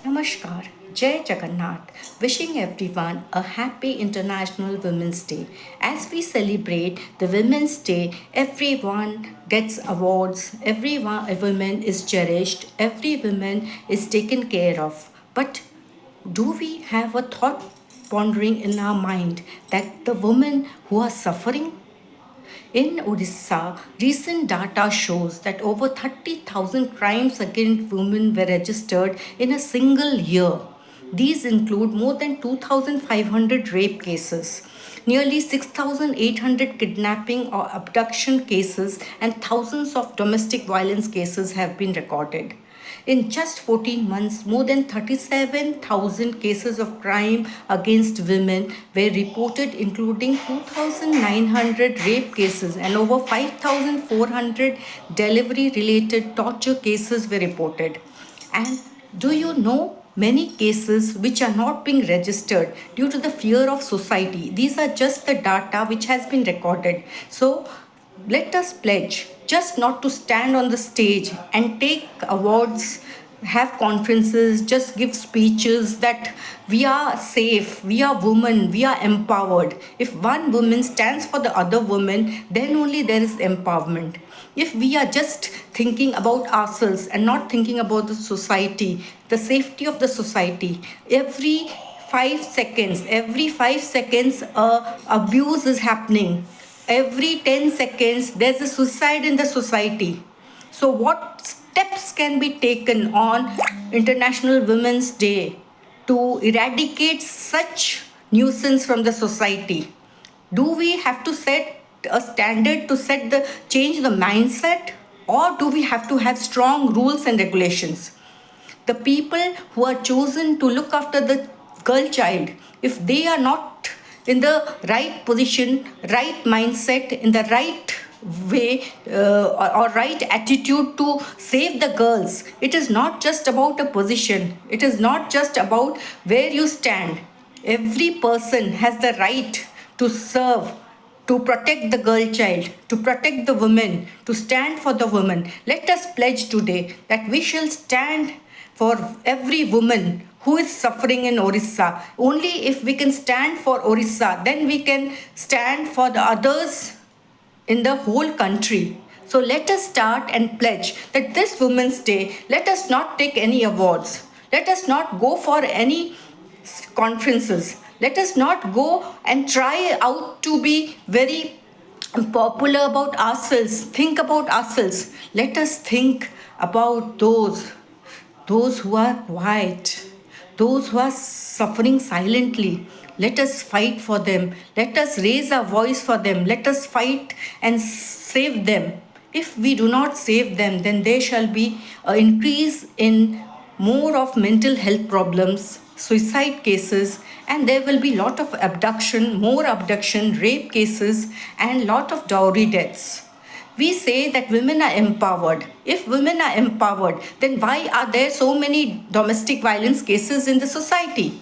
Namaskar, Jai Jagannath, wishing everyone a happy International Women's Day. As we celebrate the Women's Day, everyone gets awards, a woman is cherished, every woman is taken care of. But do we have a thought pondering in our mind that the women who are suffering in Odisha, recent data shows that over 30,000 crimes against women were registered in a single year. These include more than 2,500 rape cases, nearly 6,800 kidnapping or abduction cases, and thousands of domestic violence cases have been recorded. In just 14 months, more than 37,000 cases of crime against women were reported, including 2,900 rape cases and over 5,400 delivery related torture cases were reported. And do you know? Many cases which are not being registered due to the fear of society. These are just the data which has been recorded. So let us pledge just not to stand on the stage and take awards, have conferences, just give speeches that we are safe, we are women, we are empowered. If one woman stands for the other woman, then only there is empowerment. If we are just thinking about ourselves and not thinking about the society, the safety of the society, every 5 seconds, abuse is happening. Every 10 seconds, there's a suicide in the society. So, what steps can be taken on International Women's Day to eradicate such nuisance from the society? Do we have to set a standard to change the mindset, or do we have to have strong rules and regulations? The people who are chosen to look after the girl child, if they are not in the right position, right mindset, in the right way or right attitude to save the girls, it is not just about a position, it is not just about where you stand. Every person has the right to serve, to protect the girl child, to protect the women, to stand for the woman. Let us pledge today that we shall stand for every woman who is suffering in Orissa. Only if we can stand for Orissa, then we can stand for the others in the whole country. So let us start and pledge that this Women's Day, let us not take any awards. Let us not go for any conferences. Let us not go and try out to be very popular about ourselves, think about ourselves. Let us think about those who are quiet, those who are suffering silently. Let us fight for them. Let us raise our voice for them. Let us fight and save them. If we do not save them, then there shall be an increase in more of mental health problems, suicide cases, and there will be lot of more abduction, rape cases, and lot of dowry deaths. We say that women are empowered. If women are empowered, then why are there so many domestic violence cases in the society?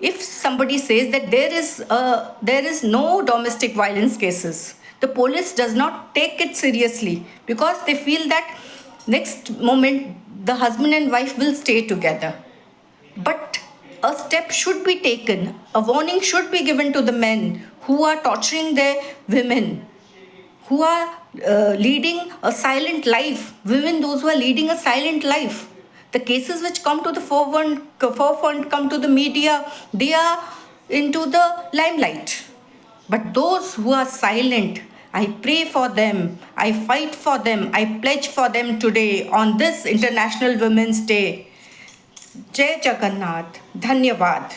If somebody says that there is no domestic violence cases, the police does not take it seriously because they feel that next moment the husband and wife will stay together. But a step should be taken, a warning should be given to the men who are torturing their women, who are leading a silent life, women those who are leading a silent life. The cases which come to the forefront come to the media, they are into the limelight. But those who are silent, I pray for them, I fight for them, I pledge for them today on this International Women's Day. Jai Jagannath. Dhanyavad.